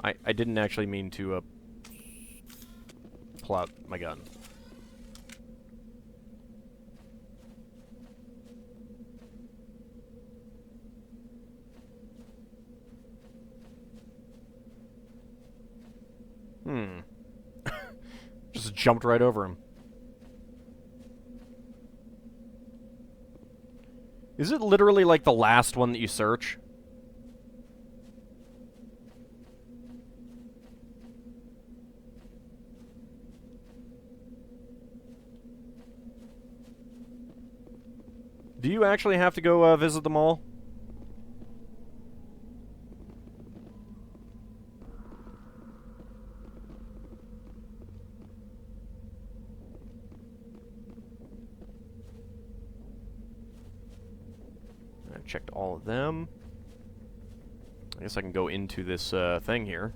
I didn't actually mean to pull out my gun. Just jumped right over him. Is it literally like the last one that you search? Do you actually have to go visit them all? I've checked all of them. I guess I can go into this thing here.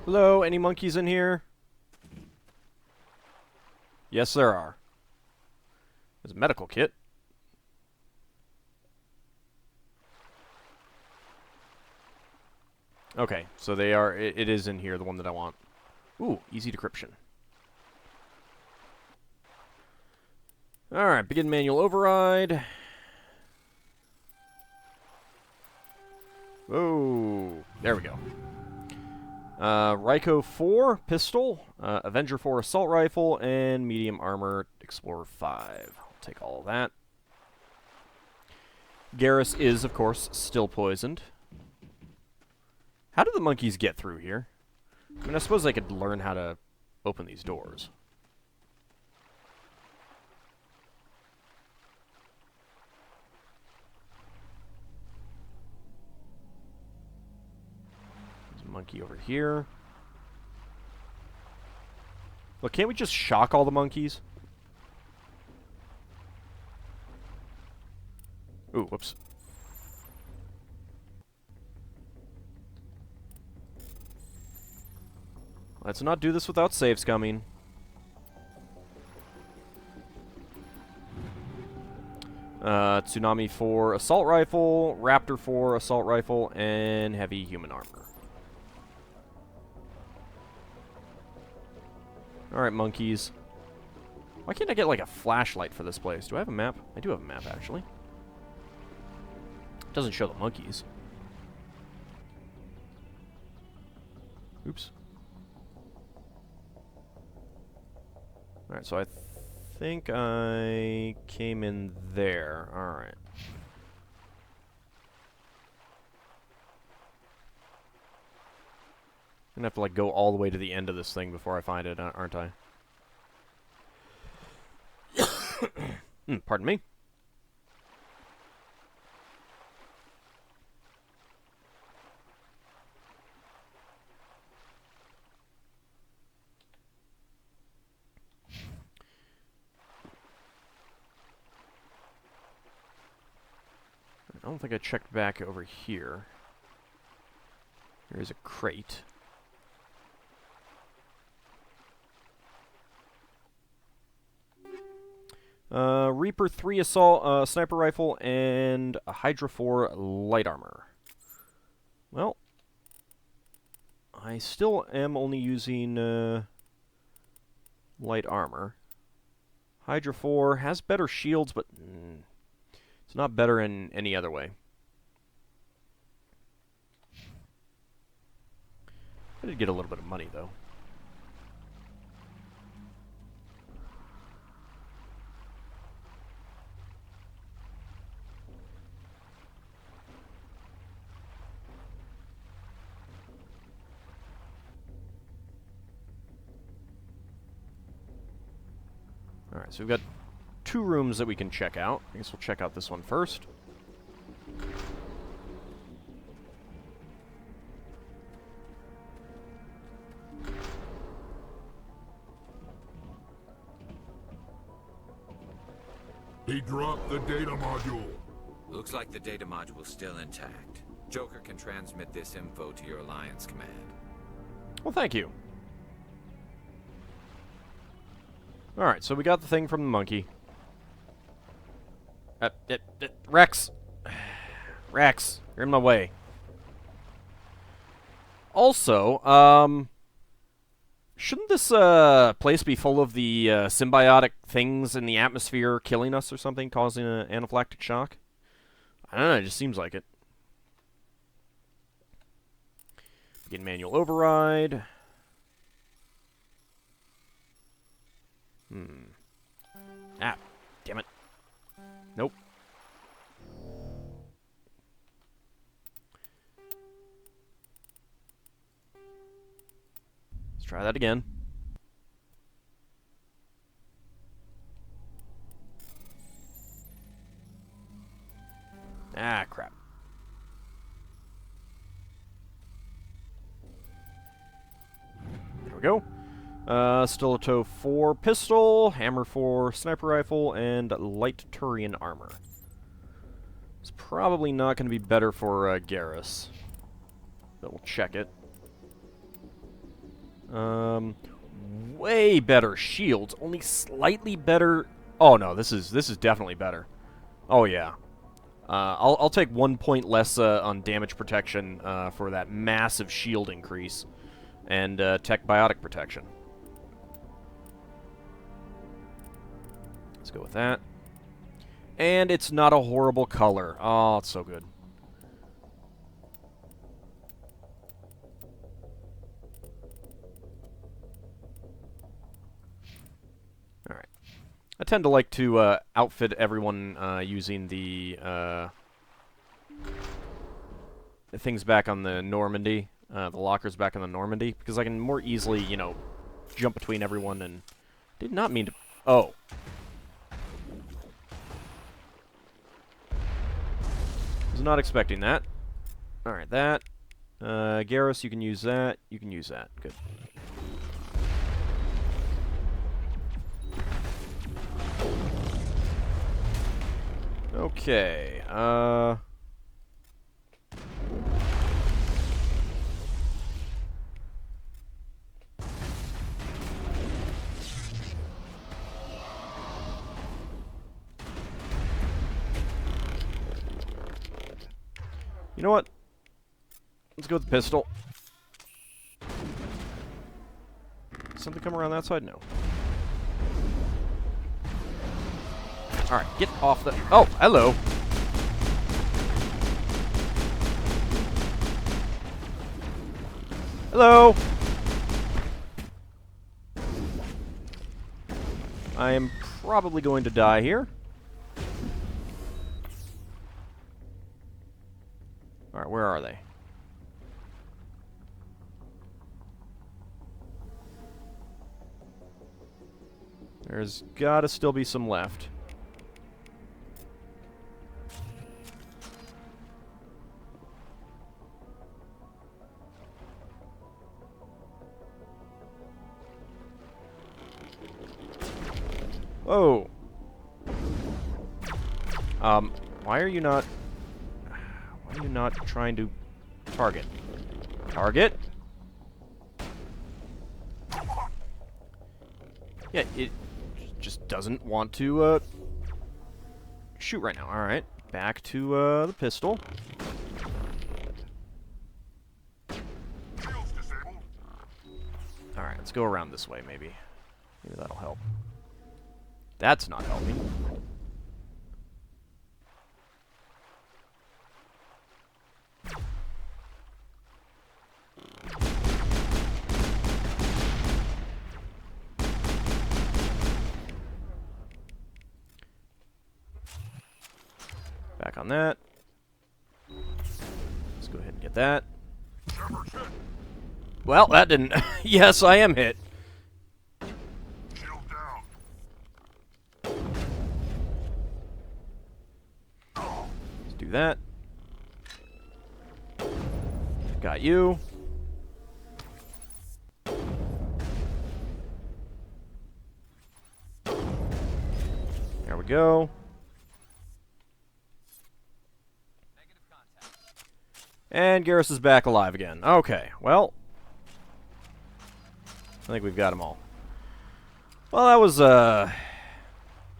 Hello, any monkeys in here? Yes, there are. There's a medical kit. Okay, so they are. It is in here, the one that I want. Ooh, easy decryption. Alright, begin manual override. Whoa, there we go. Ryko 4, pistol, Avenger 4, assault rifle, and medium armor, Explorer 5. I'll take all of that. Garrus is, of course, still poisoned. How do the monkeys get through here? I mean, I suppose they could learn how to open these doors. Monkey over here. Look, can't we just shock all the monkeys? Ooh, whoops. Let's not do this without save scumming. Tsunami 4 assault rifle, Raptor 4 assault rifle, and heavy human armor. Alright, monkeys. Why can't I get, like, a flashlight for this place? Do I have a map? I do have a map, actually. It doesn't show the monkeys. Oops. Alright, so I think I came in there. Alright. I'm gonna have to, like, go all the way to the end of this thing before I find it, aren't I? Pardon me. I don't think I checked back over here. There is a crate. Reaper 3 assault sniper rifle and a Hydra 4 light armor. Well, I still am only using light armor. Hydra 4 has better shields, but it's not better in any other way. I did get a little bit of money, though. Alright, so we've got 2 rooms that we can check out. I guess we'll check out this one first. He dropped the data module. Looks like the data module's still intact. Joker can transmit this info to your Alliance command. Well, thank you. Alright, so we got the thing from the monkey. Rex! Rex, you're in my way. Also, shouldn't this place be full of the symbiotic things in the atmosphere killing us or something, causing an anaphylactic shock? I don't know, it just seems like it. Begin manual override. Ah, damn it. Nope. Let's try that again. Ah, crap. There we go. Stiletto for pistol, hammer for sniper rifle, and light Turian armor. It's probably not going to be better for Garrus, but we'll check it. Way better shields, only slightly better. Oh no, this is definitely better. Oh yeah. I'll take 1 point less on damage protection for that massive shield increase, and tech biotic protection. Let's go with that. And it's not a horrible color. Oh, it's so good. Alright. I tend to like to outfit everyone using the things back on the Normandy, the lockers back on the Normandy, because I can more easily, you know, jump between everyone and... Did not mean to... Oh. Was not expecting that. Alright, that. Garrus, you can use that. You can use that. Good. Okay, you know what? Let's go with the pistol. Something come around that side? No. Alright, get off the... Oh, hello! Hello! I am probably going to die here. Alright, where are they? There's gotta still be some left. Whoa! Why are you not... Why are you not trying to target? Target? Yeah, it just doesn't want to, shoot right now. Alright, back to, the pistol. Alright, let's go around this way, maybe. Maybe that'll help. That's not helping. Back on that. Let's go ahead and get that. Well, that didn't... Yes, I am hit. Let's do that. Got you. There we go. And Garrus is back alive again. Okay, well, I think we've got them all. Well, that was a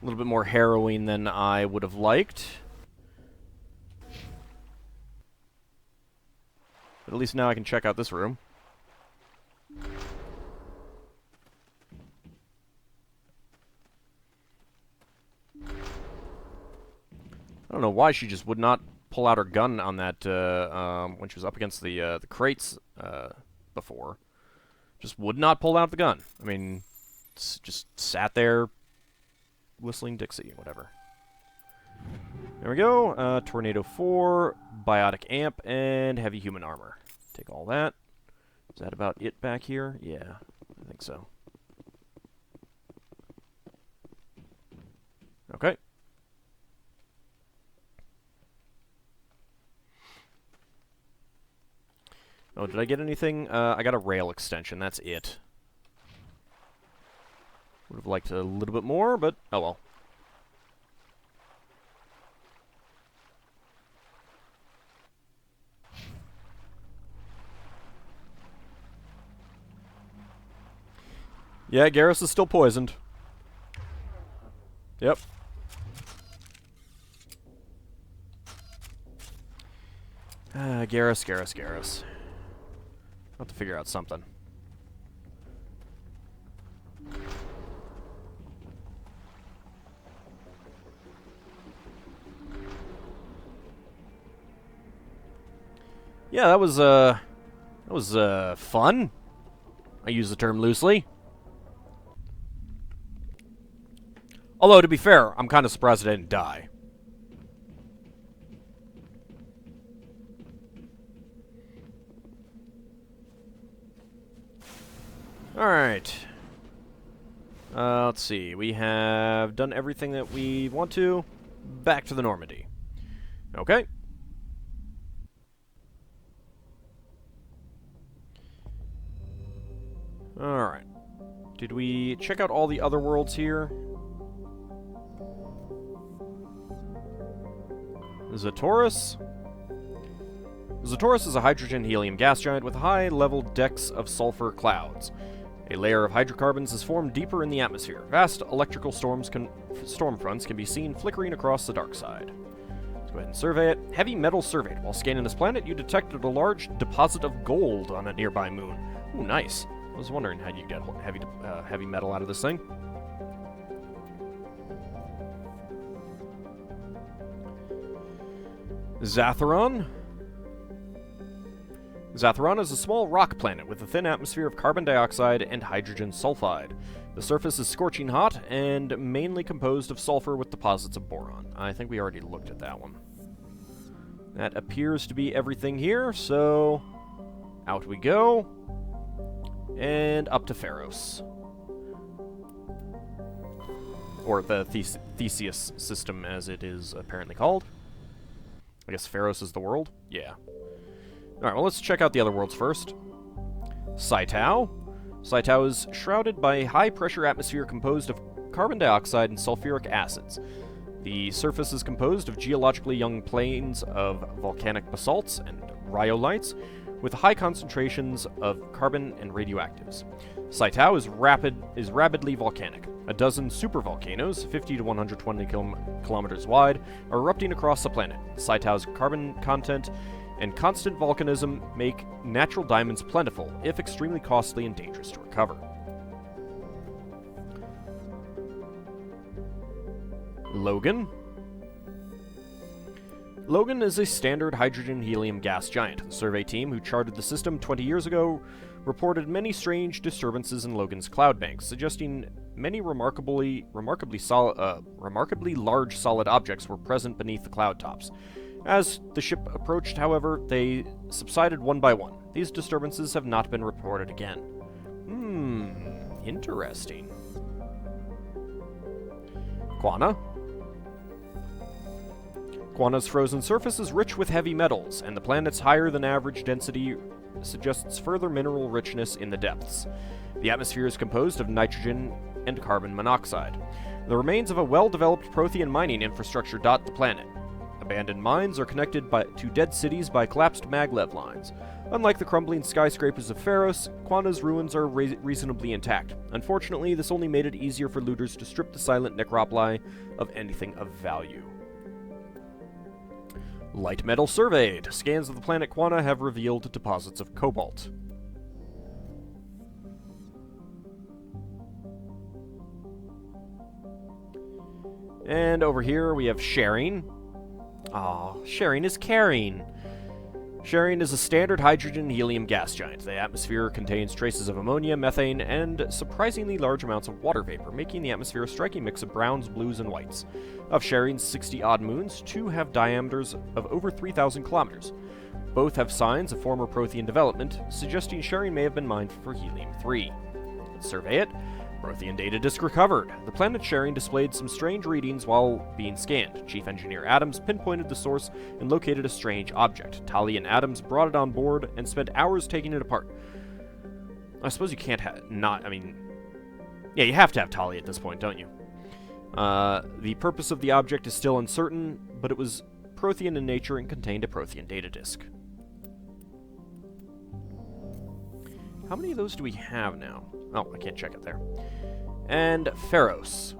little bit more harrowing than I would have liked. But at least now I can check out this room. I don't know why she just would not pull out her gun on that when she was up against the crates before. Just would not pull out the gun. I mean, just sat there whistling Dixie, whatever. There we go. Tornado 4, Biotic Amp, and Heavy Human Armor. Take all that. Is that about it back here? Yeah, I think so. Okay. Oh, did I get anything? I got a rail extension, that's it. Would have liked a little bit more, but oh well. Yeah, Garrus is still poisoned. Yep. Garrus. I'll have to figure out something. Yeah, that was fun. I use the term loosely. Although, to be fair, I'm kind of surprised I didn't die. Alright. Let's see. We have done everything that we want to. Back to the Normandy. Okay. Alright. Did we check out all the other worlds here? Zataurus? Zataurus is a hydrogen-helium gas giant with high-level decks of sulfur clouds. A layer of hydrocarbons is formed deeper in the atmosphere. Vast electrical storm fronts can be seen flickering across the dark side. Let's go ahead and survey it. Heavy metal surveyed. While scanning this planet, you detected a large deposit of gold on a nearby moon. Ooh, nice. I was wondering how you get heavy metal out of this thing. Zatharon? Zatharon is a small rock planet with a thin atmosphere of carbon dioxide and hydrogen sulfide. The surface is scorching hot and mainly composed of sulfur with deposits of boron. I think we already looked at that one. That appears to be everything here, so out we go. And up to Pharos. Or the Theseus system, as it is apparently called. I guess Pharos is the world? Yeah. Alright, well, let's check out the other worlds first. Saitau. Saitau is shrouded by a high-pressure atmosphere composed of carbon dioxide and sulfuric acids. The surface is composed of geologically young plains of volcanic basalts and rhyolites, with high concentrations of carbon and radioactives. Saitau is rapidly volcanic. A dozen supervolcanoes, 50 to 120 kilometers wide, are erupting across the planet. Saitau's carbon content and constant volcanism make natural diamonds plentiful, if extremely costly and dangerous to recover. Logan. Logan is a standard hydrogen-helium gas giant. The survey team who charted the system 20 years ago reported many strange disturbances in Logan's cloud banks, suggesting many remarkably large solid objects were present beneath the cloud tops. As the ship approached, however, they subsided one by one. These disturbances have not been reported again. Interesting. Quana. Quana's frozen surface is rich with heavy metals, and the planet's higher-than-average density suggests further mineral richness in the depths. The atmosphere is composed of nitrogen and carbon monoxide. The remains of a well-developed Prothean mining infrastructure dot the planet. A Abandoned mines are connected to dead cities by collapsed maglev lines. Unlike the crumbling skyscrapers of Pharos, Quana's ruins are reasonably intact. Unfortunately, this only made it easier for looters to strip the silent necropoli of anything of value. Light metal surveyed. Scans of the planet Quana have revealed deposits of cobalt. And over here we have sharing. Aw, sharing is caring. Sharing is a standard hydrogen and helium gas giant. The atmosphere contains traces of ammonia, methane, and surprisingly large amounts of water vapor, making the atmosphere a striking mix of browns, blues, and whites. Of Sharing's 60-odd moons, 2 have diameters of over 3,000 kilometers. Both have signs of former Prothean development, suggesting Sharing may have been mined for helium-3. Let's survey it. Prothean data disk recovered. The planet Sharing displayed some strange readings while being scanned. Chief Engineer Adams pinpointed the source and located a strange object. Tali and Adams brought it on board and spent hours taking it apart. I suppose you can't yeah, you have to have Tali at this point, don't you? The purpose of the object is still uncertain, but it was Prothean in nature and contained a Prothean data disk. How many of those do we have now? Oh, I can't check it there. And Pharos.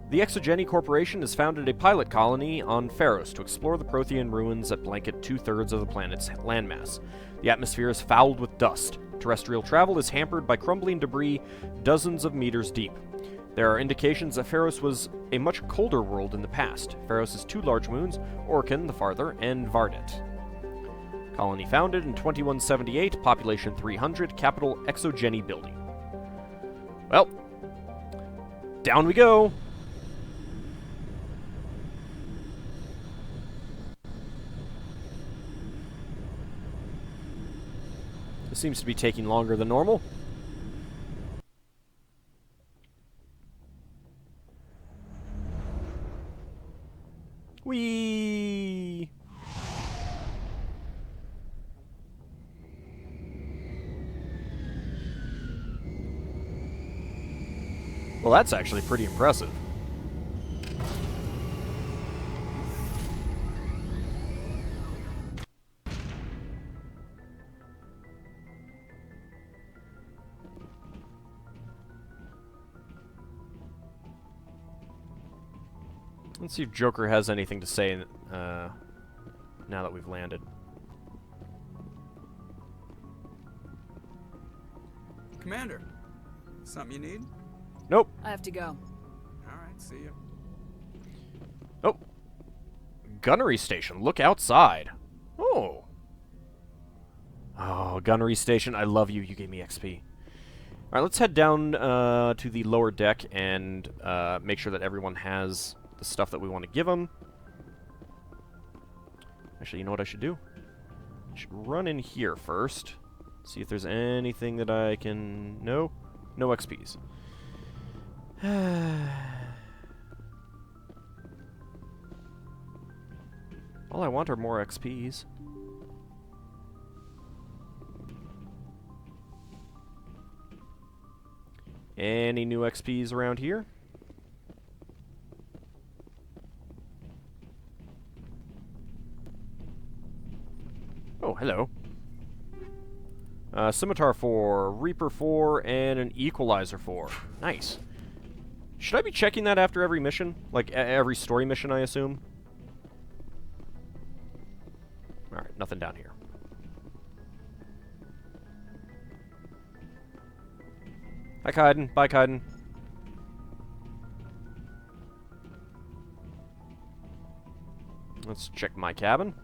The Exogeny Corporation has founded a pilot colony on Pharos to explore the Prothean ruins that blanket 2/3 of the planet's landmass. The atmosphere is fouled with dust. Terrestrial travel is hampered by crumbling debris dozens of meters deep. There are indications that Pharos was a much colder world in the past. Pharos has 2 large moons, Orkan, the farther, and Vardet. Colony founded in 2178, population 300, capital Exogeny building. Well, down we go. This seems to be taking longer than normal. Whee! Well, that's actually pretty impressive. Let's see if Joker has anything to say now that we've landed. Commander, something you need? Nope. I have to go. Alright, see you. Oh. Gunnery station. Look outside. Oh. Oh, gunnery station. I love you. You gave me XP. Alright, let's head down to the lower deck and make sure that everyone has the stuff that we want to give them. Actually, you know what I should do? I should run in here first. See if there's anything that I can... No? No XPs. All I want are more XPs. Any new XPs around here? Oh, hello. Scimitar 4, Reaper 4, and an Equalizer 4. Nice. Should I be checking that after every mission? Like, every story mission, I assume? Alright, nothing down here. Hi, Kaiden. Bye, Kaiden. Let's check my cabin.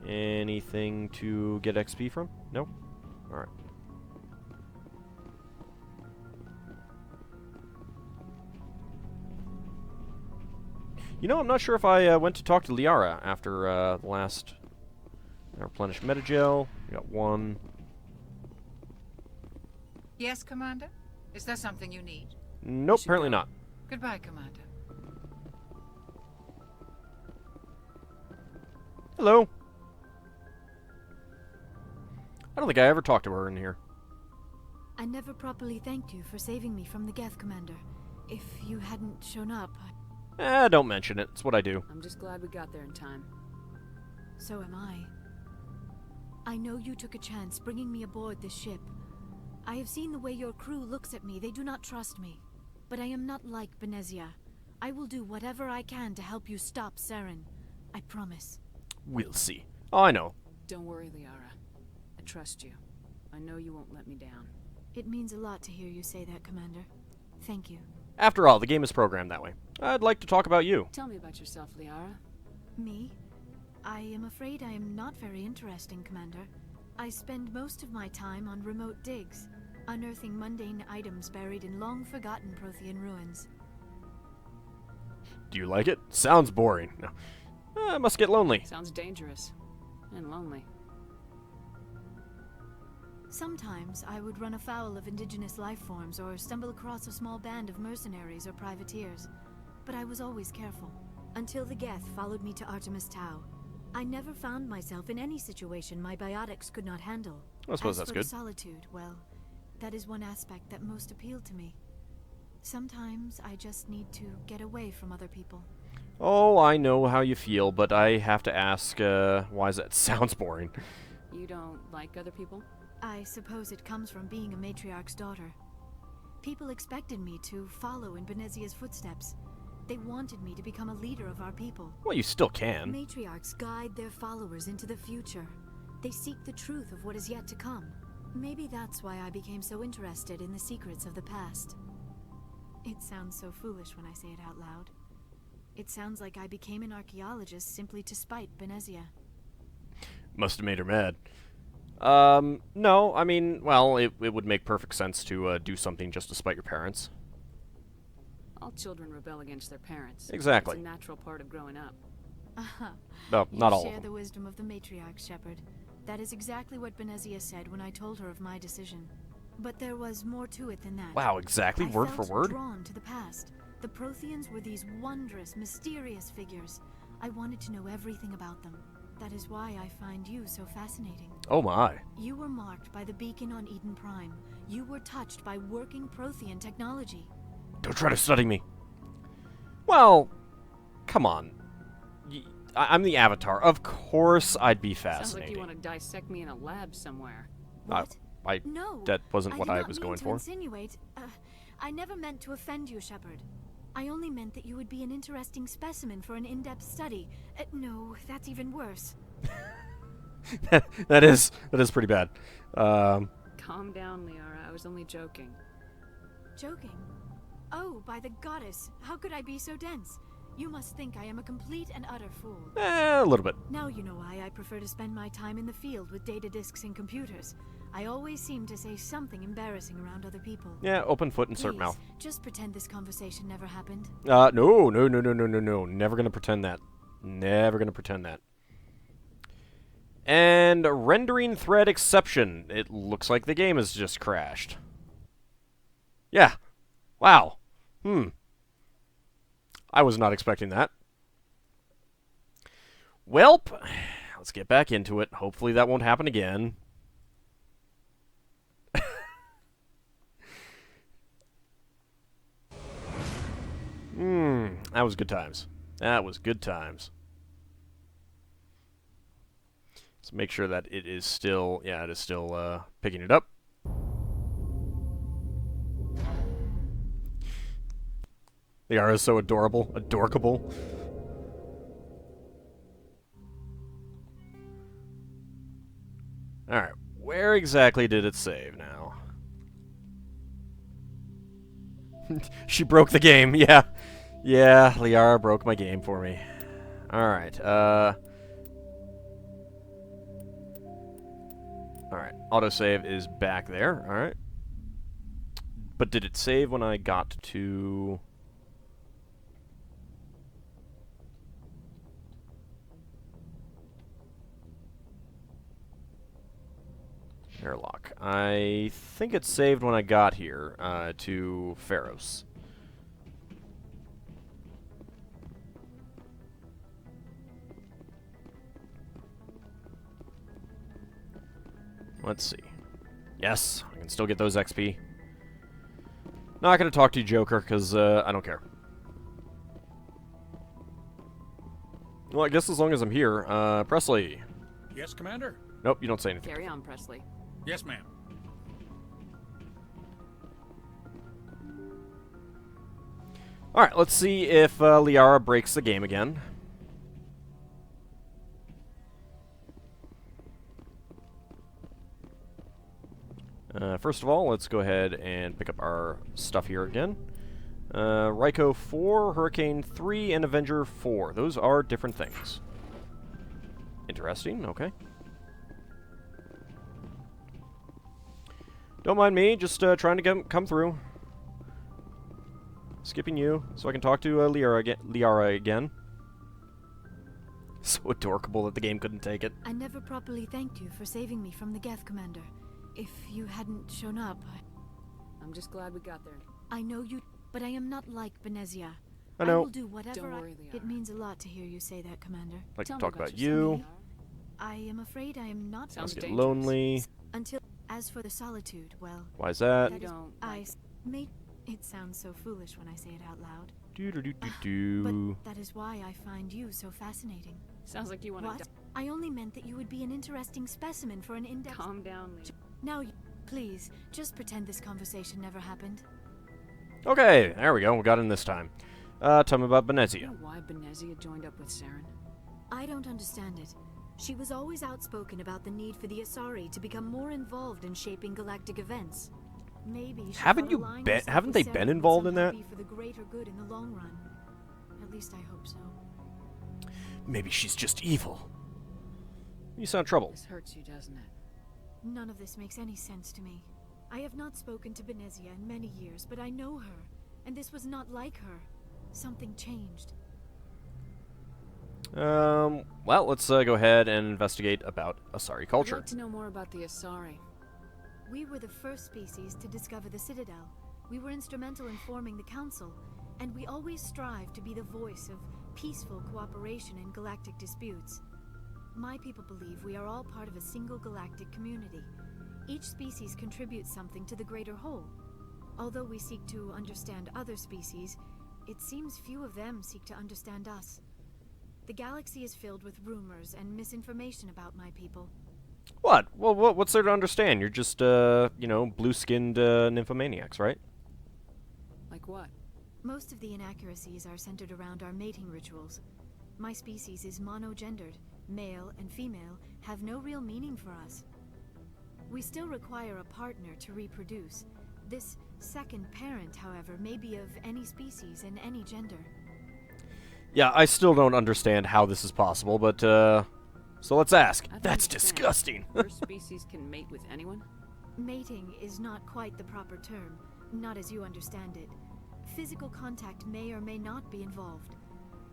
Anything to get XP from? Nope. Alright. You know, I'm not sure if I went to talk to Liara after the last replenished metagel. We got 1. Yes, Commander? Is there something you need? Nope, apparently not. Goodbye, Commander. Hello. I don't think I ever talked to her in here. I never properly thanked you for saving me from the Geth, Commander. If you hadn't shown up, Don't mention it. It's what I do. I'm just glad we got there in time. So am I. I know you took a chance bringing me aboard this ship. I have seen the way your crew looks at me. They do not trust me. But I am not like Benezia. I will do whatever I can to help you stop Saren. I promise. We'll see. Oh, I know. Don't worry, Liara. I trust you. I know you won't let me down. It means a lot to hear you say that, Commander. Thank you. After all, the game is programmed that way. I'd like to talk about you. Tell me about yourself, Liara. Me? I am afraid I am not very interesting, Commander. I spend most of my time on remote digs, unearthing mundane items buried in long-forgotten Prothean ruins. Do you like it? Sounds boring. No. I must get lonely. Sounds dangerous. And lonely. Sometimes I would run afoul of indigenous life forms or stumble across a small band of mercenaries or privateers. But I was always careful. Until the Geth followed me to Artemis Tau. I never found myself in any situation my biotics could not handle. I suppose that's As for good. the solitude, well, that is one aspect that most appealed to me. Sometimes I just need to get away from other people. Oh, I know how you feel, but I have to ask, why is that? Sounds boring. You don't like other people? I suppose it comes from being a matriarch's daughter. People expected me to follow in Benezia's footsteps. They wanted me to become a leader of our people. Well, you still can. Matriarchs guide their followers into the future. They seek the truth of what is yet to come. Maybe that's why I became so interested in the secrets of the past. It sounds so foolish when I say it out loud. It sounds like I became an archaeologist simply to spite Benezia. Must have made her mad. No, I mean, well, it would make perfect sense to do something just to spite your parents. All children rebel against their parents. Exactly. It's a natural part of growing up. No, not all You share of the them. wisdom of the matriarch, Shepard. That is exactly what Benezia said when I told her of my decision. But there was more to it than that. Wow, exactly, I word for felt word? drawn to the past. The Protheans were these wondrous, mysterious figures. I wanted to know everything about them. That is why I find you so fascinating. Oh my. You were marked by the beacon on Eden Prime. You were touched by working Prothean technology. Don't try to study me. Well, come on. I'm the Avatar. Of course I'd be Sounds like fascinating. you want to dissect me in a lab somewhere. What? I No. that wasn't what did I not was mean going to for. Insinuate. I never meant to offend you, Shepard. I only meant that you would be an interesting specimen for an in-depth study. No, that's even worse. that is pretty bad. Calm down, Liara. I was only joking. Joking? Oh, by the goddess, how could I be so dense? You must think I am a complete and utter fool. A little bit. Now you know why I prefer to spend my time in the field with data disks and computers. I always seem to say something embarrassing around other people. Yeah, open foot, insert Please, mouth. just pretend this conversation never happened. No. Never gonna pretend that. Never gonna pretend that. And rendering thread exception. It looks like the game has just crashed. Yeah. Wow. I was not expecting that. Welp. Let's get back into it. Hopefully that won't happen again. That was good times. That was good times. Let's make sure that it is still, yeah, it is still picking it up. Liara is so adorable. Adorkable. Alright, where exactly did it save now? She broke the game, yeah. Yeah, Liara broke my game for me. Alright, alright, autosave is back there, alright. But did it save when I got to... Airlock. I think it saved when I got here, to Pharos. Let's see. Yes, I can still get those XP. Not gonna talk to you, Joker, because, I don't care. Well, I guess as long as I'm here. Presley. Yes, Commander? Nope, you don't say anything. Carry on, Presley. Yes, ma'am. Alright, let's see if Liara breaks the game again. First of all, let's go ahead and pick up our stuff here again. Ryko 4, Hurricane 3, and Avenger 4. Those are different things. Interesting, okay. Don't mind me, just trying to come through. Skipping you, so I can talk to Liara again. So adorable that the game couldn't take it. I never properly thanked you for saving me from the Geth, Commander. If you hadn't shown up, I'm just glad we got there. I know you, but I am not like Benezia. I know. will do whatever Don't worry, Liara. It means a lot to hear you say that, Commander. I'd like Tell to me talk about yourself, you. I am afraid I am not Sounds Get dangerous. lonely. until. As for the solitude, well, Why is that? You that is- don't I like- made. It sounds so foolish when I say it out loud. Do do do do do. But that is why I find you so fascinating. Sounds like you want What? to I only meant that you would be an interesting specimen for an in-depth. calm down, Liara. Now, please, just pretend this conversation never happened. Okay, there we go. We got in this time. Tell me about You Benezia. know why Benezia joined up with Saren? I don't understand it. She was always outspoken about the need for the Asari to become more involved in shaping galactic events. Maybe she Haven't thought you aligning been- herself haven't with they Saren been would involved in somehow that? be for the greater good in the long run. At least I hope so. Maybe she's just evil. You sound troubled. This hurts you, doesn't it? None of this makes any sense to me. I have not spoken to Benezia in many years, but I know her, and this was not like her. Something changed. Well, let's go ahead and investigate about Asari I'd culture. like to know more about the Asari. We were the first species to discover the Citadel. We were instrumental in forming the Council, and we always strive to be the voice of peaceful cooperation in galactic disputes. My people believe we are all part of a single galactic community. Each species contributes something to the greater whole. Although we seek to understand other species, it seems few of them seek to understand us. The galaxy is filled with rumors and misinformation about my people. What? Well, what's there to understand? You're just, blue-skinned nymphomaniacs, right? Like what? Most of the inaccuracies are centered around our mating rituals. My species is monogendered. Male and female have no real meaning for us. We still require a partner to reproduce. This second parent, however, may be of any species and any gender. Yeah, I still don't understand how this is possible, but, so let's ask. I don't That's understand. disgusting. Your species can mate with anyone? Mating is not quite the proper term, not as you understand it. Physical contact may or may not be involved,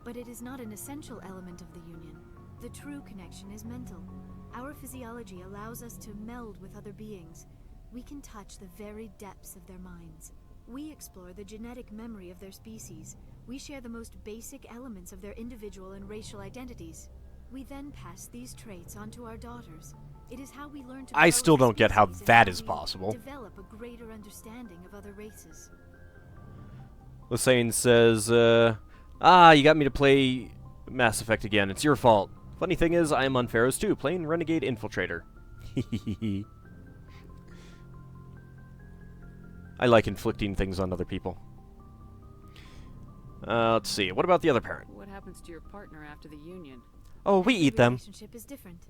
but it is not an essential element of the union. The true connection is mental. Our physiology allows us to meld with other beings. We can touch the very depths of their minds. We explore the genetic memory of their species. We share the most basic elements of their individual and racial identities. We then pass these traits on to our daughters. It is how we learn to I grow still as a don't get how species and that how is we possible. Develop a greater understanding of other races. Lassane says, you got me to play Mass Effect again. It's your fault. Funny thing is, I am on Pharaohs too, playing Renegade Infiltrator. I like inflicting things on other people. Let's see. What about the other parent? What happens to your partner after the union? Oh, we Every eat them. relationship is different.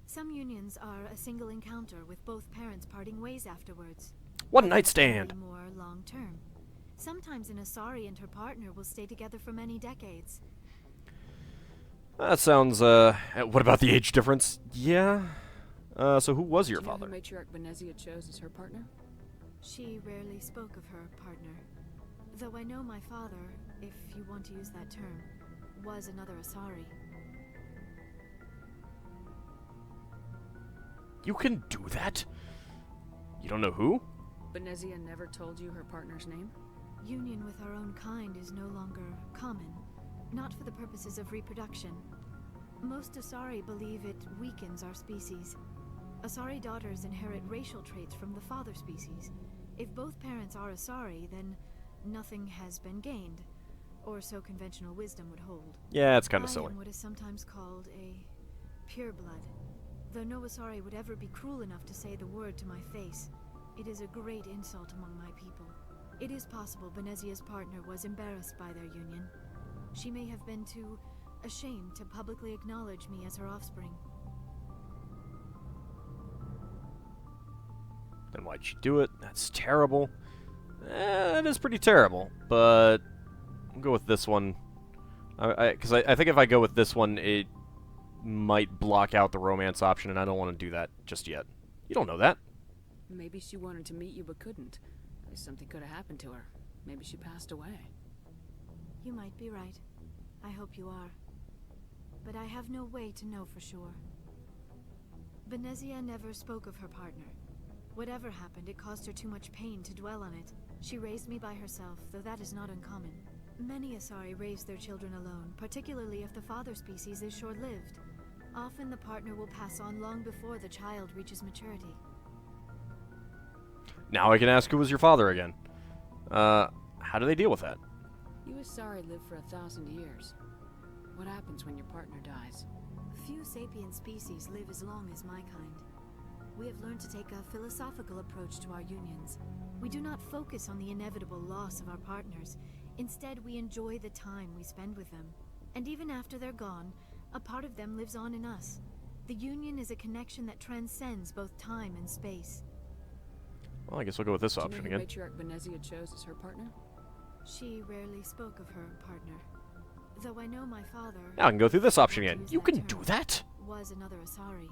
Some unions are a single encounter with both parents parting ways afterwards. One night Others can stand. be more long term. Sometimes an Asari and her partner will stay together for many decades. That sounds, what about the age difference? Yeah. So who was your Do you know father? who matriarch Benezia chose as her partner? She rarely spoke of her partner. Though I know my father, if you want to use that term, was another Asari. You can do that? You don't know who? Benezia never told you her partner's name? Union with our own kind is no longer common, not for the purposes of reproduction. Most Asari believe it weakens our species. Asari daughters inherit racial traits from the father species. If both parents are Asari, then nothing has been gained. Or so conventional wisdom would hold. Yeah, it's kind I of silly. am what is sometimes called a pureblood. Though no Asari would ever be cruel enough to say the word to my face, it is a great insult among my people. It is possible Benezia's partner was embarrassed by their union. She may have been too ashamed to publicly acknowledge me as her offspring. Then why'd she do it? That's terrible. That is pretty terrible, but I'll go with this one. Because I think if I go with this one, it might block out the romance option, and I don't want to do that just yet. You don't know that. Maybe she wanted to meet you but couldn't. Something could have happened to her. Maybe she passed away. You might be right. I hope you are. But I have no way to know for sure. Benezia never spoke of her partner. Whatever happened, it caused her too much pain to dwell on it. She raised me by herself, though that is not uncommon. Many Asari raise their children alone, particularly if the father species is short-lived. Often the partner will pass on long before the child reaches maturity. Now I can ask who was your father again. How do they deal with that? You Asari live for 1,000 years. What happens when your partner dies? Few sapient species live as long as my kind. We have learned to take a philosophical approach to our unions. We do not focus on the inevitable loss of our partners. Instead, we enjoy the time we spend with them. And even after they're gone, a part of them lives on in us. The union is a connection that transcends both time and space. Well, I guess I'll go with this Do you option know who again. Matriarch Benezia chose as her partner? She rarely spoke of her partner. Though I know my father... Now I can go through this option to again. use You that can term, do that? ...was another Asari.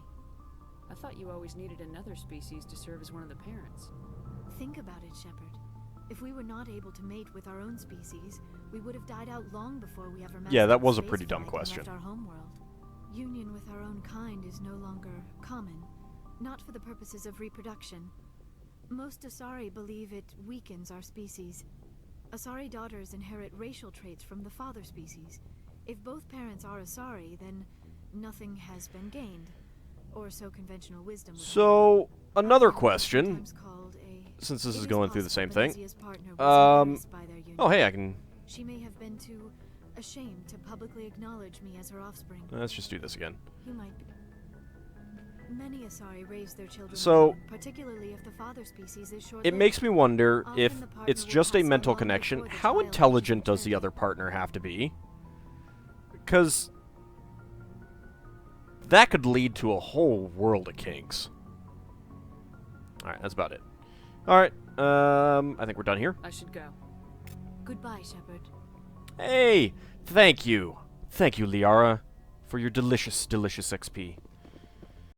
I thought you always needed another species to serve as one of the parents. Think about it, Shepard. If we were not able to mate with our own species, we would have died out long before we ever Yeah, that mastered was a space pretty dumb flight and question. left our homeworld. Union with our own kind is no longer common, not for the purposes of reproduction. Most Asari believe it weakens our species. Asari daughters inherit racial traits from the father species. If both parents are Asari, then nothing has been gained. Or so conventional wisdom would So, another hold. question, Sometimes called a- since this It is going through the possible same thing. Benezia's partner was Um, embarrassed by their union. Oh, hey, I can... She may have been too ashamed to publicly acknowledge me as her offspring. Let's just do this again. You might be. Many Asari raise their children So, alone, particularly if the father species is short. It makes me wonder Often if the partner it's will just a pass on mental long connection, before the how child intelligent reaches does the other maturity. partner have to be? Because that could lead to a whole world of kinks. Alright, that's about it. Alright, I think we're done here. I should go. Goodbye, Shepard. Hey, thank you. Thank you, Liara, for your delicious, delicious XP.